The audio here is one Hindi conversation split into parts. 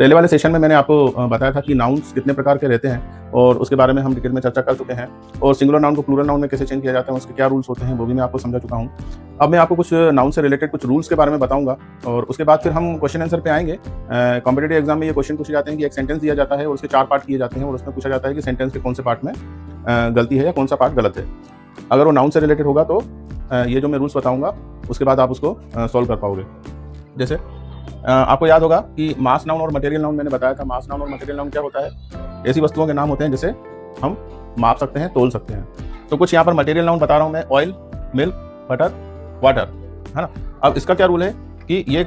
पहले वाले सेशन में मैंने आपको बताया था कि नाउन्स कितने प्रकार के रहते हैं और उसके बारे में हम डिटेल में चर्चा कर चुके हैं, और सिंगुलर नाउन को प्लूरल नाउन में कैसे चेंज किया जाता है, उसके क्या रूल्स होते हैं वो भी मैं आपको समझा चुका हूँ। अब मैं आपको कुछ नाउन से रिलेटेड कुछ रूल्स के बारे में बताऊंगा, और उसके बाद फिर हम क्वेश्चन आंसर पे आएंगे। कॉम्पिटेटिव एग्जाम में ये क्वेश्चन पूछे जाते हैं कि एक सेंटेंस दिया जाता है और उसके 4 पार्ट किए जाते हैं, और उसमें पूछा जाता है कि सेंटेंस के कौन से पार्ट में गलती है या कौन सा पार्ट गलत है। अगर वो नाउन से रिलेटेड होगा तो ये जो मैं रूल्स बताऊंगा उसके बाद आप उसको सॉल्व कर पाओगे। जैसे आपको याद होगा कि मास नाउन और मटेरियल नाउन मैंने बताया था। मास नाउन और मटेरियल नाउन क्या होता है? ऐसी वस्तुओं के नाम होते हैं जिसे हम माप सकते हैं, तोल सकते हैं। तो कुछ यहाँ पर मटेरियल नाउन बता रहा हूँ मैं, ऑयल, मिल्क, बटर, वाटर, है ना। अब इसका क्या रूल है कि ये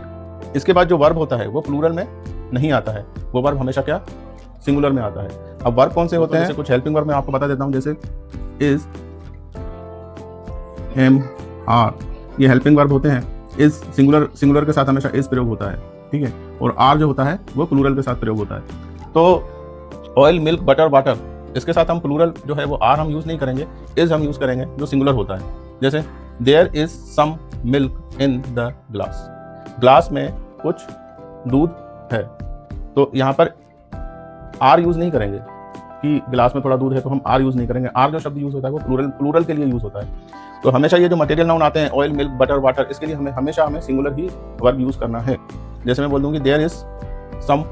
इसके बाद जो वर्ब होता है वो प्लूरल में नहीं आता है, वो वर्ब हमेशा क्या, सिंगुलर में आता है। अब वर्ब कौन से होते हैं? जैसे कुछ हेल्पिंग वर्ब मैं आपको बता देता हूँ, जैसे इज, एम, आर, ये हेल्पिंग वर्ब होते हैं। इज सिंगुलर के साथ हमेशा इज प्रयोग होता है, ठीक है, और आर जो होता है वो प्लूरल के साथ प्रयोग होता है। तो ऑयल, मिल्क, बटर, वाटर, इसके साथ हम प्लूरल जो है वो आर हम यूज नहीं करेंगे, इज हम यूज करेंगे जो सिंगुलर होता है। जैसे there is some milk in the glass, glass में कुछ दूध है, तो यहाँ पर आर यूज नहीं करेंगे कि ग्लास में थोड़ा दूध है तो हम आर यूज नहीं करेंगे। आर जो शब्द यूज होता है वो प्लूरल के लिए यूज होता है। तो हमेशा ये जो मटेरियल नाउन आते हैं, ऑयल, मिल्क, बटर, वाटर, इसके लिए हमेशा हमें सिंगुलर ही वर्ब यूज करना है। जैसे मैं बोल दूंगी there is some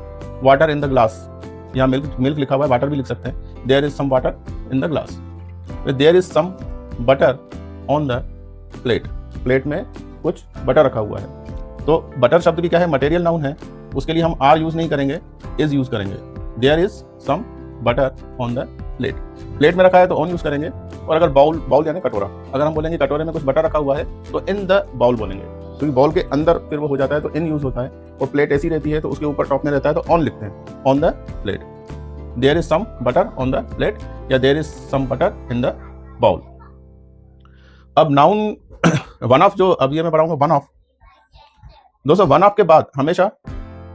water in the glass, यहाँ मिल्क लिखा हुआ है, वाटर भी लिख सकते हैं। There is some water in the glass. There is some butter on the plate, plate में कुछ बटर रखा हुआ है। तो बटर शब्द भी क्या है, मटेरियल नाउन है, उसके लिए हम आर यूज नहीं करेंगे, इज यूज करेंगे। There is some butter on the plate, plate में रखा है तो ऑन यूज करेंगे। और अगर बाउल यानी कटोरा, अगर हम बोलेंगे कटोरे में कुछ बटर रखा हुआ है तो इन द बाउल बोलेंगे, क्योंकि बाउल के अंदर फिर वो हो जाता है तो इन यूज होता है, और प्लेट ऐसी रहती है तो उसके ऊपर टॉप में रहता है तो ऑन लिखते हैं, on the plate. There is some butter on the plate या there is some butter in the bowl. अब नाउन वन ऑफ, जो अब ये मैं पढ़ाऊंगा वन ऑफ। दोस्तों वन ऑफ के बाद हमेशा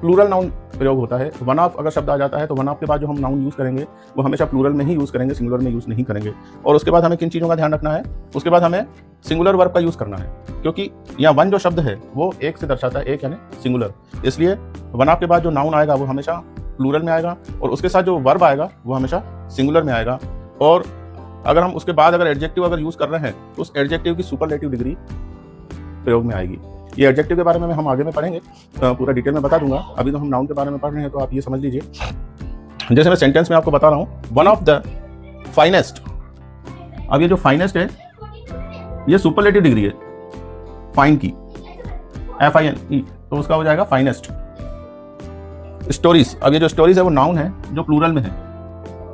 प्लूरल नाउन प्रयोग होता है। वन ऑफ अगर शब्द आ जाता है तो वन ऑफ के बाद जो हम नाउन यूज करेंगे वो हमेशा प्लूरल में ही यूज करेंगे, सिंगुलर में यूज नहीं करेंगे। और उसके बाद हमें किन चीजों का ध्यान रखना है? उसके बाद हमें सिंगुलर वर्ब का यूज करना है, क्योंकि यहाँ वन जो शब्द है वो एक से दर्शाता है, एक यानी सिंगुलर। इसलिए वन ऑफ के बाद जो नाउन आएगा वो हमेशा प्लूरल में आएगा, और उसके साथ जो वर्ब आएगा वो हमेशा सिंगुलर में आएगा। और अगर हम उसके बाद अगर एडजेक्टिव अगर यूज कर रहे हैं तो उस एडजेक्टिव की सुपरलेटिव डिग्री प्रयोग में आएगी। ये एडजेक्टिव के बारे में हम आगे में पढ़ेंगे, पूरा डिटेल में बता दूंगा। अभी तो हम नाउन के बारे में पढ़ रहे हैं तो आप ये समझ लीजिए। जैसे मैं सेंटेंस में आपको बता रहा हूँ, वन ऑफ द फाइनेस्ट। अब ये जो फाइनेस्ट है ये सुपरलेटिव डिग्री है फाइन की, FINE, तो उसका हो जाएगा फाइनेस्ट। स्टोरीज, अब ये जो स्टोरीज है वो नाउन है जो प्लूरल में है,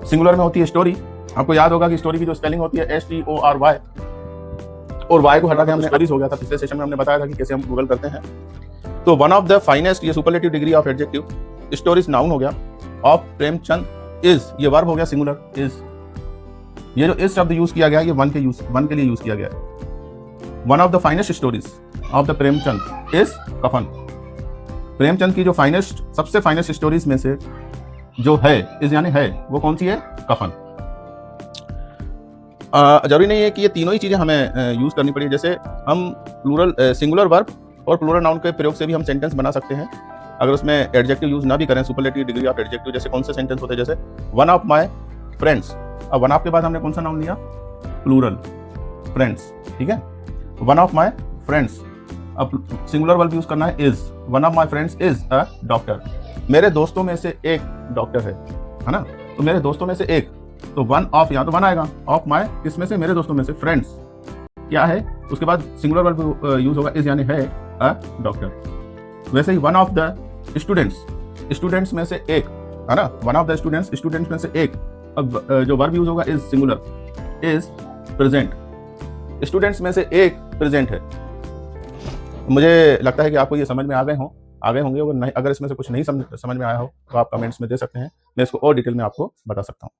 सिंगुलर में होती है स्टोरी। आपको याद होगा कि स्टोरी की जो स्पेलिंग होती है STORY, और वाई को हटा के हमने स्टोरीज हो गया था। पिछले सेशन में हमने बताया था कि कैसे हम प्लूरल करते हैं। तो वन ऑफ द फाइनेस्ट ये superlative degree of adjective, stories noun हो गया, ऑफ प्रेमचंद इज ये वर्ब हो गया सिंगुलर, इज। ये जो इज शब्द यूज किया गया ये वन के लिए यूज किया गया है। One of the finest stories of the Premchand is कफन। प्रेमचंद की जो फाइनेस्ट, सबसे फाइनेस्ट स्टोरीज में से जो है, इज यानी है, वो कौन सी है? कफन। जरूरी नहीं है कि ये तीनों ही चीजें हमें यूज करनी पड़ी। जैसे हम प्लूरल, सिंगुलर वर्ब और प्लूरल नाउन के प्रयोग से भी हम सेंटेंस बना सकते हैं, अगर उसमें एडजेक्टिव यूज ना भी करें, सुपरलेटिव डिग्री ऑफ एडजेक्टिव। जैसे कौन से सेंटेंस होते हैं? जैसे वन ऑफ माय फ्रेंड्स। अब वन ऑफ के बाद हमने कौन सा नाउन लिया? प्लूरल, फ्रेंड्स, ठीक है। वन ऑफ माय फ्रेंड्स, अब सिंगुलर वर्ब यूज करना है is. One of my friends is a doctor, मेरे दोस्तों में से एक डॉक्टर है ना। तो मेरे दोस्तों में से एक, तो वन ऑफ, यहाँ तो वन आएगा, ऑफ माय किसमें से? मेरे दोस्तों में से। फ्रेंड्स क्या है? उसके बाद सिंगुलर वर्ब यूज होगा इज यानी है अ डॉक्टर। वैसे ही one of the students, students में से एक, है ना। One of the students, students में से एक। अब जो वर्ब यूज होगा is singular, is present, students में से एक प्रेजेंट है। मुझे लगता है कि आपको ये समझ में आ गए होंगे। अगर इसमें से कुछ नहीं समझ में आया हो तो आप कमेंट्स में दे सकते हैं, मैं इसको और डिटेल में आपको बता सकता हूँ।